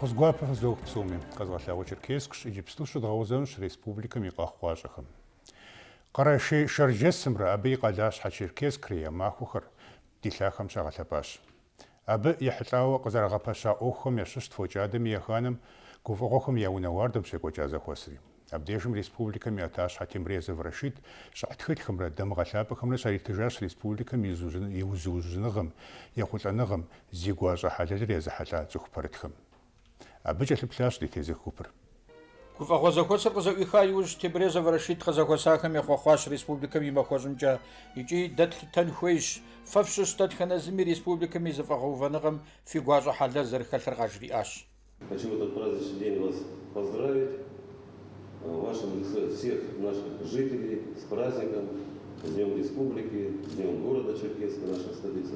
Хозгуапэ зох псоми казгалъагъуэ Черкесск иджыпсту щыдгъэузэнущ республикэм и къэхъуащӏэхэм. Къэрэшей шэрджэсымрэ абы и къалащхьэ Черкесскрэ я махуэхэр ди лъахэм щагъэлъэпӏащ. Абы ехьылӏауэ къызэрагъэпэща ӏуэхухэм ящыщ тфокӏадэм и еханэм гуфӏэгъуэхэм я унэуардэм щекӏуэкӏа зэхуэсри. Абдежым республикэм и ӏэтащхьэ Темрезов Рашид щӏыхь тхылъхэмрэ дамыгъэлъапӏэхэмрэ щаритыжащ республикэм и узыужьыныгъэм, ехъулӏэныгъэм, зи гуащӏэ хьэлэлыр езыхьэлӏа цӏыху пэрытхэм. Абы кӏэлъыплъащ ди тезых гупыр. Гуфӏэгъуэ зэхуэсыр къызэӏуиха иужь Темрезов Рашид къызэхуэсахэм ехъуэхъуащ республикэм и махуэщӏымкӏэ икӏи дэ тлъытэн хуейщ фэ фщыщ дэтхэнэ зыми республикэм и зыфӏэгъэуваныгъэм фи гуащӏэ хьэлэл зэрыхэлъыр къажриӏащ. Хочу в этот праздничный день вас поздравить, ваших всех наших жителей с праздником, с Днем Республики, с Днем города Черкесска, нашей столицы.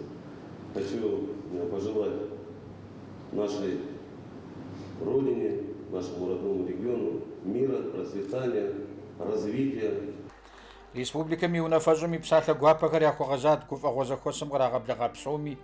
Хочу пожелать нашей родине, нашему родному региону мира, процветания, развития. Республикэм и унафэщӏым и псалъэ гуапэхэр яхуэгъэзат гуфӏэгъуэ зэхуэсым кърагъэблэгъа псоми,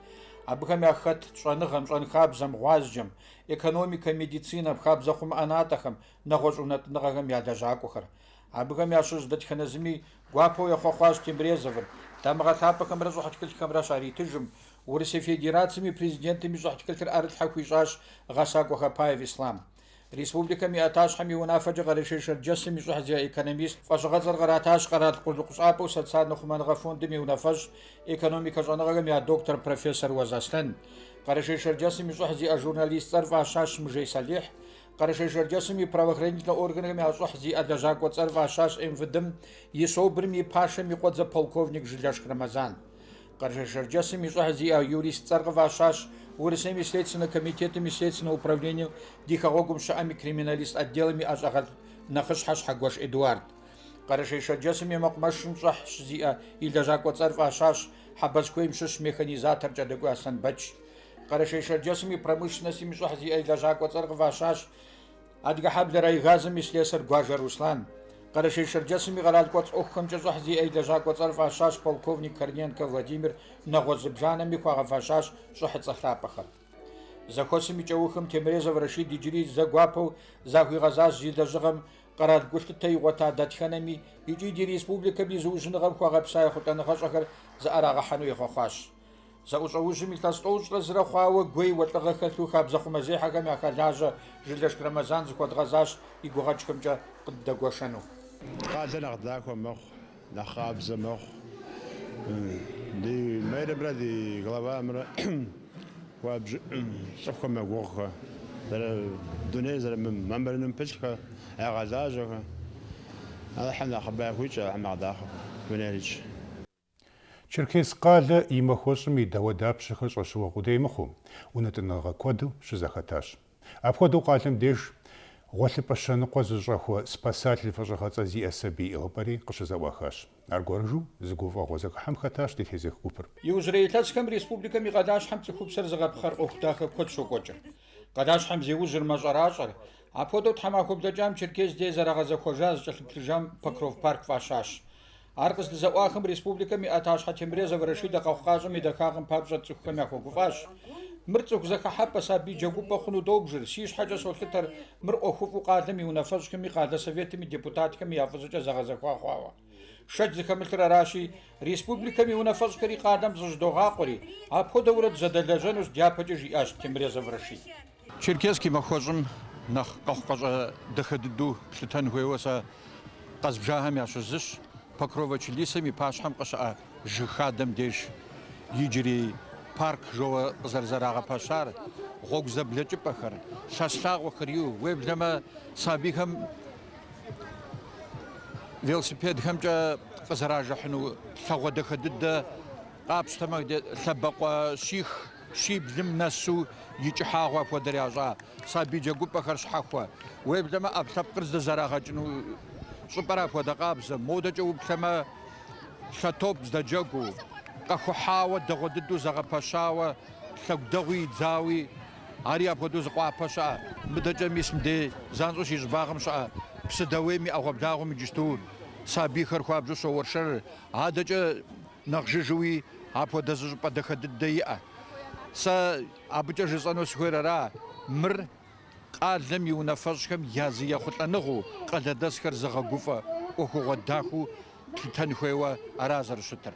абыхэм яхэт щӏэныгъэм, щӏэнхабзэм, гъуазджэм, экономикэ, медицинэ, хабзэ хъумыӏэнатӏэхэм, нэгъуэщӏ унэтӏыныгъэхэм я лэжьакӏуэхэр. Абыхэм ящыщ дэтхэнэ зыми гуапэу ехъуэхъуащ Темрезовыр, дамыгъэлъапӏэхэмрэ щӏыхь тхылъхэмрэ щаритыжым, Урысей Федерациями президентами щӏыхь тхылъыр ӏэрылъхьэ хуищӏащ Гъэсакӏуэ Хапаев Ислам. Республикэм и ӏэтащхьэм и унафэкӏэ Къэрэшей Шэрджэсым и щӏыхь зиӏэ экономист фӏэщӏыгъэцӏэр къратащ Къэрал къулыкъущӏапӏэу социальнэ хъумэныгъэ фондым и унафэщӏ экономикэ щӏэныгъэхэм я доктор профессор Уаз Аслъэн. Къэрэшей Шэрджэсым и щӏыхь зиӏэ журналист-цӏэр фӏащащ Мыжей Салихь. Къэрэшей Шэрджэсым и правоохранительнэ органхэм я щӏыхь зиӏэ лэжьакӏуэ цӏэр фӏащащ МВДым и СОБРым и пашэм и къуэдзэ полковник Жылэшк Рамазан. Къэрэшей Шэрджэсым и щӏыхь зиӏэ юрист цӏэр къыфӏащащ Урысейм и Следственным комитетом и Следственным управлением ди хэгъуэгум щыӏэм и криминалист отделым и ӏэщӏагъэл нэхъыщхьэ Щхьэгуэш Эдуард. Къэрэшей Шэрджэсым и мэкъумэшым щӏыхь зиӏэ и лэжьакӏуэ цӏэр фӏащащ Хьэбэцкуейм щыщ механизатор Кӏэдэкӏуй Аслъэн Бэч. Къэрэшей Шэрджэсым и промышленностым и щӏыхь зиӏэ и лэжьакӏуэ цӏэр къыфӏащащ Адыгэ Хьэблэ райгазым и слесарь Гуажэ Руслан. Къэрэшей Шэрджэсым и къэрал кӏуэцӏ ӏуэхухэмкӏэ щӏыхь зиӏэ и лэжьакӏуэ цӏэр фӏащащ полковник Корниенко Владимир, нэгъуэщӏ зыбжанэми хуагъэфащащ щӏыхьыцӏэ лъапӏэхэр. Зэхуэсым и кӏэухым Темрезов Рашид иджыри зэгуапэу захуигъэзащ зи лэжьыгъэм къэрал гулъытэ игъуэта дэтхэнэми икӏи ди республикэм и зыужьыныгъэм хуагъэпса ехъулӏэныгъэщӏэхэр зыӏэрагъэхьэну егъэхъуащ. Зэӏущӏэужьым илъэс тӏощӏрэ зырэ хъуауэ гуей уэлӏыгъэ хэлъу хабзэ хъумэзехьэхэм я хэлажьэ Жылэшк Рамазан зыхуэдгъэзащ и гугъэкӏхэмкӏэ къыддэгуэшэну. Къалэ нэхъ дахэ мэхъу, нэхъ хабзэ мэхъу. Ди мэрымрэ ди главамрэ цӏыхухэм мэгугъхэ. Дуней зэрымэмырыным пылъхэ, ягъэлажьэхэ. Алыхьым нэхъыбэ яхуищӏэ, алыхьым нэхъ дахэ дунейрич. Черкесск къалэ и махуэщӏым и дэуэ дапщэхэр щӏэщыуэ къудей мыхъуу, унэтӏыныгъэ куэду щызэхэтащ. Апхуэдэу къалэм деж гъуэлъыпӏэ щэныкъуэ зыщӏэхуэ спасатель фӏэщӏыгъэцӏэ зиӏэ сабий ӏыгъыпӏэри къыщызэӏуахащ. Аргуэрыжу зы гуфӏэгъуэ зэхыхьэм хэтащ ди тезых гупыр. Иужьрей илъэсхэм республикэм и къалащхьэм цӏыхубзэр зыгъэпхъэр ӏуэху дахэ куэд щокӏуэкӏыр. Къалащхьэм зеужьыр мэщӏэращӏэр, апхуэдэу тхьэмахуэ блэкӏам Черкес дей зэрагъэзэхуэжа зыкӏэлъыплъыжам Покров парк фӏащащ. Ар къыздызэӏуахэм республикэм и ӏэтащхьэ Темрезов Рашид къэхъукъащӏэм и дахагъым папщӏэ цӏыхухэм яхуэгуфӏащ. Мыр цӏыху зэхыхьэпӏэ сабий джэгупӏэ хъуну добжыр, си щхьэкӏэ солъытэр мыр ӏуэхуфӏу къалэм и унафэщӏхэми, къалэ советым и депутатхэми я фӏыщӏэкӏэ зэгъэзэхуа хъуауэ. Шэд зыхэмылъыр аращи, республикэм и унафэщӏхэри къалэм зыщӏдогъакъуэри, апхуэдэурэ дызэдэлэжьэнущ дяпэкӏэ жиӏащ Темрезов Рашид. Черкесск и махуэщӏым нэхъ къэхъукъэщӏэ дахэ дыдэу плъытэн хуейуэ сэ къэзбжахэм ящыжьыщ. Покрова Чилисэм и пащхьэм къыщыӏэ жыг хадэм деж иджыри парк жыуэ къызэрызэрагъэпэщар, гъуэгу зэблэкӏыпӏэхэр, лъэслъагъуэхэр ию, уеблэмэ сабийхэм велосипедхэмкӏэ къызэражыхьыну лъэгъуэ дахэ дыдэ къапщтэмэ лъэбакъуэ щих щиблым нэсу и кӏыхьагъуэ апхуэдэр ящӏа, сабий джэгупӏэхэр щхьэхуэ, уеблэмэ ӏэплъэпкъыр здэзэрагъэкӏыну щӏыпӏэр апхуэдэ къабзэ, модэкӏэ уплъэмэ лъэтоп здэджэгуу, къэхухьауэ дэгъуэ дыдэу зэгъэпэщауэ, лъэгу дэгъуи идзауи, ари апхуэдэу зыкъуапэ щыӏэ. Мыдэкӏэ мис мыдей занщӏэу си щӏыбагъым щыӏэ псы дэуейм и ӏэгъуэблагъуэм иджысту сабийхэр хуабжьу щоуэршэр, адэкӏэ нэхъ жыжьуи апхуэдэ зыщӏыпӏэ дахэ дыдэ иӏэ. Сэ абыкӏэ жысӏэну сыхуейр ара, мыр къалэм и унафэщӏхэм я зы ехъулӏэныгъэу къалэдэсхэр зыгъэгуфӏэ ӏуэхугъуэ дахэу плъытэн хуейуэ ара зэрыщытыр.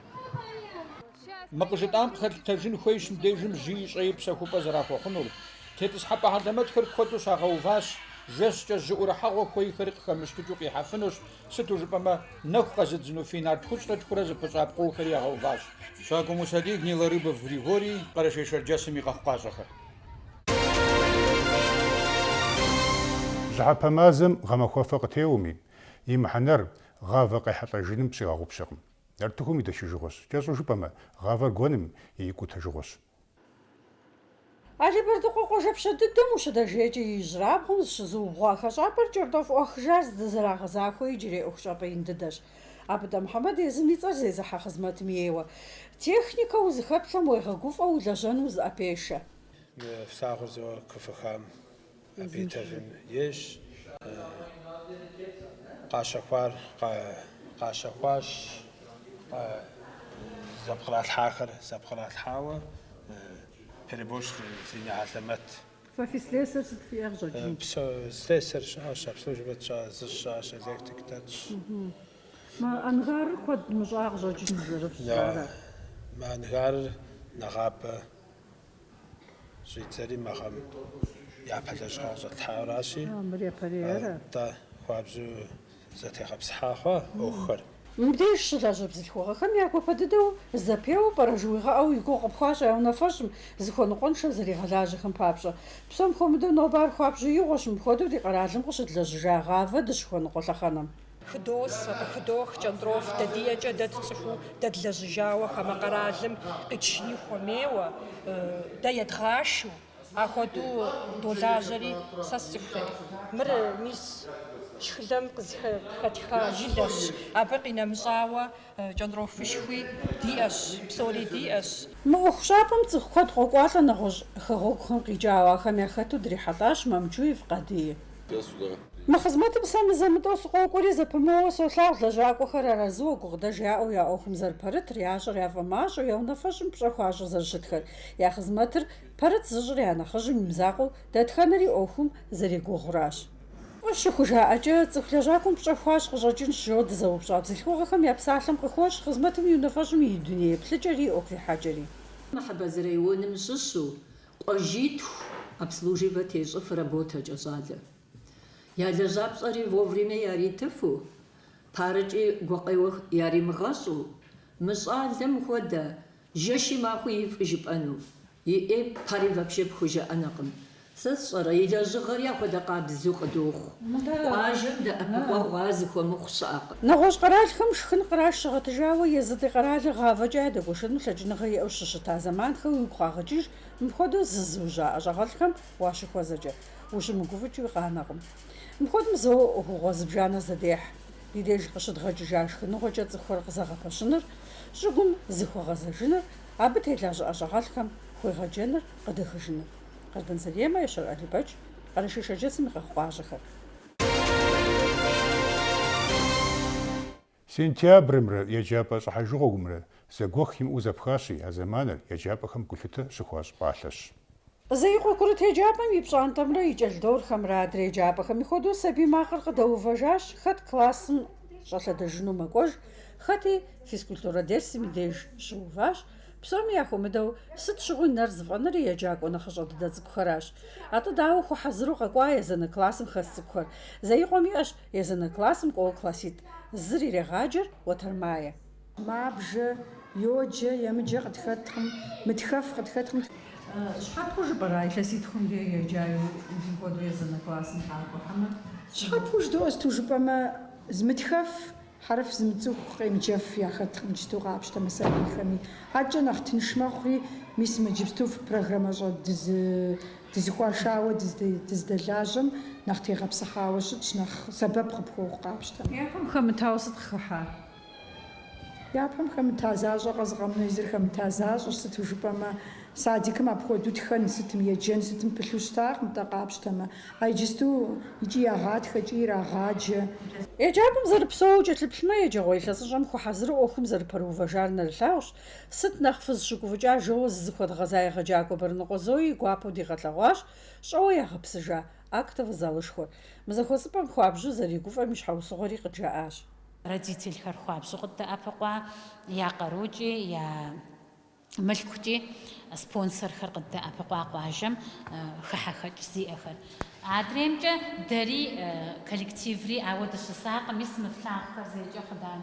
Мы къыжытӏам къыхэлъытэжын хуейщ мыбдежым жьыи щӏеи псэхупӏэ зэрахуэхъунур. Тетӏысхьэпӏэ хьэлэмэтхэр куэду щагъэуващ, жэщкӏэ жьыӏурыхьэгъуэ хуейхэри къыхэмыщтыкӏыу къихьэфынущ, сыту жыпӏэмэ нэху къэзыдзыну финал тхущӏрэ тхурэ зыпыщӏа пкъыухэри ягъэуващ. Щакӏуэ Мусалий, Гнилорыбов Григорий, Къэрэшей Шэрджэсым и къэхъуащӏэхэр. Лӏыхьэпэ мазэм гъэмахуэфэ къытеуэми, и мыхьэнэр гъавэ къехьэлӏэжыным пщигъэгъупщэкъым. Нартыхум и дэшыжыгъуэщ. КӀэщӀу жыпӀэмэ, гъавэр гуэным и къутэжыгъуэщ. Алибердыкъуэ къуажэпщэ дыдэм ущыдэжеикӀэ ижьрабгъум зыщызыубгъуа хэщӀапӀэр КӀэртӀоф Ӏуэхыжар зызэрагъэзахуэ иджырей ӀуэхущӀапӀэ ин дыдэщ. Абы Дэ Мухьэмэд езым и цӀэр зезыхьэ хъызмэтым ейуэ. Техникэ узыхэплъэм уегъэгуфӀэу улэжьэну узыӀэпешэ. Флъагъуэр зыуэ кыфэхам абитэвым ещ. Къащэхуащ зэпкъралъхьауэ перебош зине алэмэт. Фэфи слесэр сыт фиӀэ къыщӀэкӀын? Слесэр щыӀэщ, обслуживэт щыӀэщ, электрик дэтщ. Мэ ангарыр куэд мыщӀа къыщӀэкӀын зэрыфщӀарэ. Мэ ангарыр нэгъабэ щӀидзэри мэхъэм япэ лэжьыгъэ къыщӀэтлъхьаращи. Мыр япэрейрэ. ТӀэ хуабжьу зэтегъэпсыхьа хъуэ Ӏуэхухэр. Мыбдеж щылэжьэ бзылъхугъэхэм я гуапэ дыдэу зэпеуэ пӀэрэ жыуигъэӀэу и гугъу къыпхуащӀэ я унафэщӀым зыхуэныкъуэншэ зэригъэлажьэхэм папщӀэ. Псом хуэмыдэу нобэр хуабжьу игъуэщ мыпхуэдэу ди къэралым къыщыдлэжьыжа гъавэ дыщыхуэныкъуэ лъэхъэнэм. Хыдос, къыхыдох КӀэнтӀроф дэдиекӀэ дэт цӀыхуу дэдлэжьыжауэ хамэ къэралым къитщни хуэмейуэ, дэ едгъашу, ахуэдэу долажьэри сэ сцӀыхухэт. Мыр мис шхылэм къызыхэтха жылэщ, абы къинэмыщӀауэ кӀэнтӀрофышхуи диӀэщ, псори диӀэщ. Мы ӀуэхущӀапӀэм цӀыху куэд къокӀуалӀэ нэгъуэщӀ хэгъуэгухэм къикӀауэ, ахэм яхэту дрихьэлӀащ Мамчуев Къадий. Мы хъызмэтым сэ мызэмытӀэу сыкъокӀуэри зэпымыууэ солъагъу лэжьакӀуэхэр арэзыуэ гугъудэж яӀэу я Ӏуэхум зэрыпэрытыр, ящӀэр яфӀэмащӀэу, я унафэщӀым пщӀэ хуащӀу зэрыщытхэр, я хъызмэтыр пэрыт зыщӀыр я нэхъыжьым имызакъуэу дэтхэнэри Ӏуэхум зэригугъуращ. Щыху жаӀэкӀэ, цӀыху лэжьакӀуэм пщӀэ хуащӀ къыщӀэкӀынщ, жо дызэупщӀа бзылъхугъэхэм я псалъэм къыхуощ хъызмэтым и унафэщӀым и дуней еплъыкӀэри, Ӏуэху ихьэкӀэри. Мыхьэбэзэрей уным щыщу къуэжитху обслуживэ тещӀыф работэкӀэ щӀалэ. Я лэжьапщӀэри вовремя яритыфу, парыкӀи гуакъеуэ яримыгъэщӀу, мы щӀалэм хуэдэ жэщи махуи ифӀ жыпӀэну, иӀей пари вообще пхужыӀэнакъым. Сэ сщӀэрэ, и лэжьыгъэри апхуэдэ къабзу къыдохъу. Къуажэм дэӀэпыкъуэгъуа зыхуэмыхъу щыӀэкъым. НэгъуэщӀ къэралхэм шхын къраш щыгъэтыжауэ езы ди къэралыр гъавэкӀэ ядэгуэшыну лъэкӀыныгъэ иӀэу щыщыта зэманхэм уигу хъуагъэкӀыж, мыпхуэдэу зызыужаӀэ щӀэгъэлӀхэм уащыхуэзэкӀэ, ущымыгуфӀыкӀыу къанэкъым. Мыпхуэдэм зо гугъуэ зыбжанэ зэдехь. Ди деж къыщыдгъэкӀыжа шхыныгъуэкӀэ цӀыхухэр къызэгъэпэщыныр, щӀыгум зыхуэгъэзэжыныр, абы телъа щӀыӀэ щӀэгъэлӀхэм хуегъэджэныр, къыдэхыжыныр. Къэрдэн Сэлемэ, Ещэр Алибэч, Къэрэшей Шэрджэсым и къэхъуащӀэхэр. Сентябрымрэ еджапӀэ щӀыхьэжыгъуэмрэ зэгуэх имыӀэу зэпхащи, а зэманыр еджапӀэхэм гулъытэ щыхуащӀ пӀалъэщ. Зэикъуэ курыт еджапӀэм и пщӀантӀэмрэ и кӀэлъдорхэмрэ адрей еджапӀэхэм и хуэдэу сабий макъыр къыдэувэжащ, хэт классым щӀэлъэдэжыну мэкӀуэж, хэти физкультурэ дерсым и деж щыуващ. Псоми яхуэмыдэу сыт щыгъуи нэр зыфӀэныри еджакӀуэ нэхъыщӀэ дыдэ цӀыкӀухэращ. АтӀэ дауэ хуэхьэзыру къэкӀуа езанэ классым хэс цӀыкӀухэр. Зэикъуэм иӀэщ езанэ классым кӀуэуэ класситӀ зыр ирегъаджэр Уэтэрмае. Мабжэ, йоджэ, емыджэ къытхэткъым, мытхэф къытхэткъым. Щхьэпхъуэ жыпӀэра илъэситхум де еджаю хуэдэу езанэ классым къакӀуэхьэмэ? Щхьэпхъуэ жыдоӀэсту жыпӀэмэ, зымытхэф хьэрыф зымыцӀыху къемыджэф яхэткъым иджыпсту къапщтэмэ сабийхэми. АкӀэ нэхъ тынш мэхъури, мис мы иджыпсту программэ дызыхуашауэ дыздэжажьэм нэхъ тегъэпсыхьауэ щытщ, нэхъ сэбэп къыпхуэхъу къапщтэ. Япэм хэмытауэ сыт къыхыхьа? Япэм хэмыта защӀэ къэзыгъэмыну езыр хэмыта защӀэщ, сыту жыпӀэмэ, садикым апхуэдэу тхэн, сытым еджэн, сытым пылъу щытакъым, тӀэ къапщтэмэ. А иджысту икӀи ягъатхэ, икӀи ирагъаджэ. Еджапӏэм зэрыпсэууэ кӏэлъыплъмэ, еджэгъуэ илъэсыщӏэм хуэхьэзыру ӏуэхум зэрыпэрыувэжар нэрылъагъущ. Сыт нэхъ фызыщыгуфӏыкӏа жоуэ зызыхуэдгъэза егъэджакӏуэ Бэрныкъуэ Зои гуапэу дигъэлъэгъуащ, щӏэуэ ягъэпсыжа актовый залышхуэр. Мы захуэсӏыпӏэм хуабжьу зэригуфӏэм и щхьэусыгъуэри къыджаӏащ. Родительхэр хуабжьу къыдэӏэпыкъуа, я къарукӏи, я мылъкукӏи спонсорхэр къыдэӏэпыкъуа къуажэм хыхьэхэкӏ зиӏэхэр. Адреймкӏэ дэри коллективри ауэ дыщысакъым, мис мы флъагъхэр зекӏэ хъыдан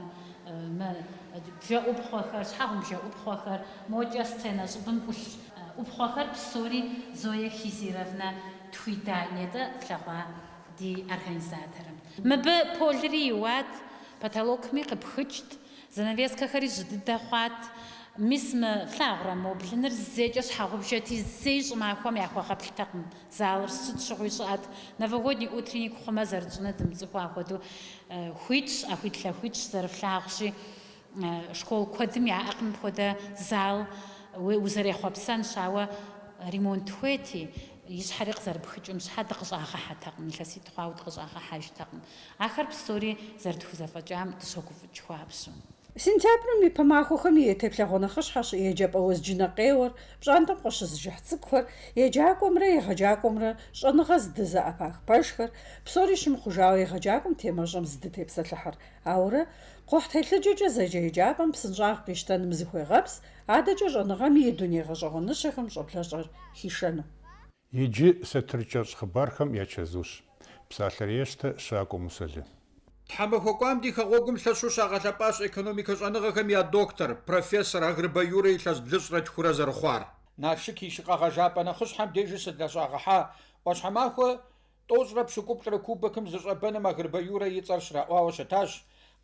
бжэӏупхъуэхэр, щхьэгъум бжэӏупхъуэхэр, мокӏэ сценэ щӏыбым ӏулъ ӏупхъуэхэр псори Зоя Хизировна тхуиданетӏэ флъэгъуа ди организаторым. Мыбы полри иуат, потолокми къыпхыкӏт, занавескэхэри жьы дыдэ хъуат. Мис мы флъагъурэ моблыныр зэкӏэ щхьэгъубжэти зэи щӏымахуэм яхуэгъэплътэкъым. Залыр сыт щыгъуи щыӏэт. Новогодний утренник хъумэ зэрытщӏыныр дымыцӏыхуу апхуэдэу хуитщ, ӏэхуитлъэхуитщ зэрыфлъагъущи, школ куэдым яӏэкъым апхуэдэ зал узэрехъуэпсэн щауэ ремонт хуети. Ищхьэри къызэрыпхыкӏым щхьэ дыкъыщӏагъэхьэтэкъым, илъэситӏ хъуауэ дыкъыщӏагъэхьэжтэкъым. Ахэр псори зэрытхузэфӏэкӏам дыщогуфӏыкӏ хуабжьу. Сентябрым и пэмахуэхэм и теплъэгъуэ нэхъыщхьэщ еджапӏэ уэзджынэ къеуэр, пщӏантӏэм къыщызыжыхь цӏыкӏухэр, еджакӏуэмрэ егъэджакӏуэмрэ щӏэныгъэ здызэӏэпах пэшхэр, псори щымыхъужауэ егъэджакӏуэм темэщӏэм здытепсэлъыхьыр. Ауэрэ кхъухь телъыджэкӏэ зэджэ еджапӏэм псынщӏагъ къищтэным зыхуегъэпс, адэкӏэ щӏэныгъэми и дуней гъэщӏэгъуэныщэхэм щӏэблэщӏэр хишэну. Иджы сатыркӏэщӏ хъыбархэм ячэзущ. Псалъэр ещтэ щакӏуэ Мусэлы. Тхьэмахуэкӏуам ди хэгъуэгум лъэщу щагъэлъэпӏащ экономикэ щӏэныгъэхэм я доктор, профессор Агрыбэ Юрэ илъэс блыщӏрэ тхурэ зэрыхъуар. Налшык и щыкъэгъэжапӏэ нэхъыщхьэм дежи сыдэщӏагъэхьа, ӏуащхьэмахуэ тӏощӏрэ пщыкӏуплӏрэ кубокым зыщӏэбэным Агрыбэ Юрэ и цӏэр щраӏуауэ щытащ.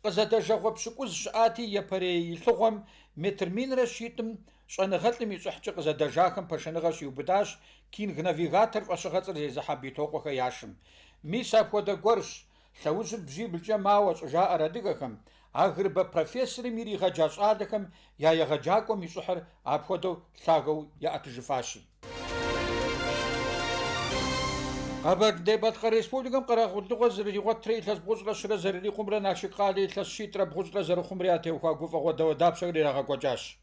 Къызэдэжэгъуэ пщыкӏуз щыӏати епэрей и лъыгъуэм метр минрэ щитӏым щӏэныгъэлӏым и щӏыхькӏэ къызэдэжахэм пэшэныгъэ щиубыдащ кинг-навигатор фӏэщыгъэцӏыр зезыхьэ битокъуэхэр яшым. Мис апхуэдэ гуэрщ лъэужьыр бжиблкӏэ мауэ щӏыжаӏэр адыгэхэм, Агрыбэ профессорым иригъэджа щӏалэхэм я егъэджакӏуэм и щӏыхьыр апхуэдэу лъагэу яӏэтыжыфащи. Къэбэрдей-Балъкъэр Республикэм къэрэгъулыгъуэ зэрыригъуэтрэ илъэс бгъущӏрэ щырэ зэрырикъумрэ Налшык къалэ илъэс щитӏрэ бгъущӏрэ зэрыхъумрэ ятеухуа гуфӏэгъуэ дауэдапщэхэр ирагъэкӏуэкӏащ.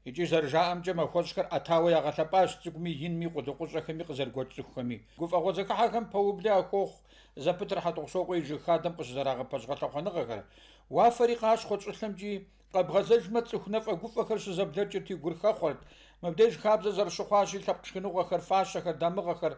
Икӏи зэрыжаӏэмкӏэ махуэщӏхэр ӏэтауэ ягъэлъэпӏащ цӏыкӏуми, инми, къудыкъущӏэхэми, къызэрыгуэкӏ цӏыхухэми. Гуфӏэгъуэ зэхыхьэхэм пэублэ яхуохъу зэпытыр хьэтӏохъущокъуэ и жыг хадэм къыщызэрагъэпэщгъэлъэхъуэныгъэхэр. Уафэри къащхъуэ щӏылъэмкӏи къэбгъэзэжмэ цӏыху нэфӏэ гуфӏэхэр щызэблэкӏырти гур хэхъуэрт. Мыбдеж хабзэ зэрыщыхъуащи лъэпкъ шхыныгъуэхэр, фащэхэр, дамыгъэхэр,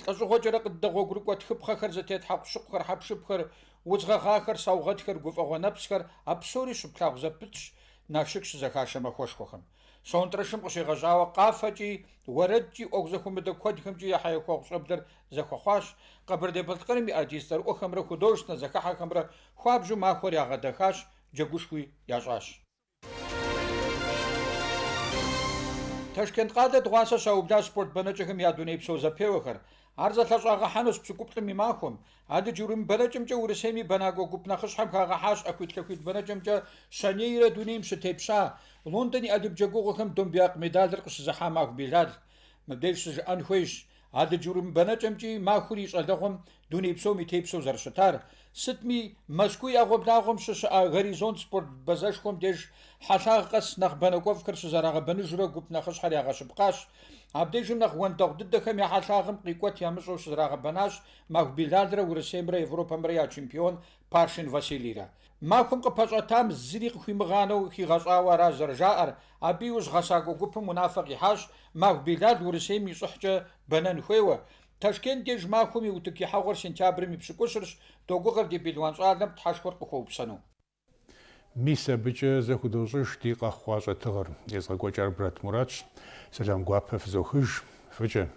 лӏэщӏыгъуэкӏэрэ къыддэгъуэгурыкӏуэ тхыпхъэхэр, зэтетхьэкъущыкъухэр, хьэпшыпхэр, удзгъэгъахэр, саугъэтхэр, гуфӏэгъуэ нэпсхэр, а псори щыплъагъу зэпытщ Налшык щызэхашэ махуэшхуэхэм. Сонтрэшым къыщегъэщӏауэ къафэкӏи, уэрэдкӏи, ӏуэху зэхуэмыдэ куэдхэмкӏи я хьэехуэгъу щӏэблэр зэхуэхъуащ. Къэбэрдей-Балъкъэрым и артист цӏэрыӏуэхэмрэ художественнэ зэхыхьэхэмрэ хуабжьу махуэр ягъэдэхащ, джэгушхуи ящӏащ. Ташкент къалэ дыгъуасэ щаублащ спорт бэнэкӏэхэм я дунейпсо зэпеуэхэр. Ар зэлъэщӏагъэхьэнущ пщыкӏуплӏым и махуэм. Адэджырум бэнэкӏэмкӏэ Урысейм и бэнакӏуэ гуп нэхъыщхьэм хагъэхьащ ӏэхуитлъэхуит бэнэкӏэмкӏэ щэнейрэ дунейм щытепща. Лондон и ӏэдып джэгугъуэхэм домбеяк медалыр къыщызыхьа Маху Белал. Мыбдеж щыжыӏэн хуейщ. Адэджырум бэнэкӏэмкӏи махур и щӏалэгъуэм дуней псом и тепсэу зэрыщытар. Сытми Москвы я гъуэблагъуэм щыщыӏа Горизонт спорт бэзэшхуэм деж хьэлъагъ къэс нэхъ бэнэкӏуэфӏхэр щызэрагъэбэныжурэ гуп нэхъыщхьэр ягъэщыпкъащ. Абдежым нэхъ уэндэгъу дыдэхэм я хьэлъагъым къикӏуэт ямыщӏэу щызэрагъэбэнащ Маху Белалрэ Урысеймрэ Европэмрэ я чемпион Паршин Василийрэ. Махуэм къыпэщӏэтам зыри къыхуимыгъанэу хигъэщӏауэ аращ зэрыжаӏэр. Абы иужь гъэсакӏуэ гупым унафэ къихьащ Маху Белал Урысейм и щӏыхькӏэ бэнэн хуейуэ. Ташкент деж махуэм и утык ихьэгъуэр сентябрым и пщыкӏущырщ, догугъэр ди Белуан щӏалэм тхьэшхуэр къыхуэупсэну. Мис абыкӏэ зэхудощӏыж ди къэхъуа щӏэтыгъэр. Езгъэкӏуэкӏар Брат Муратщ. Сэлам гуапэ фызохыж. Фыкӏэ.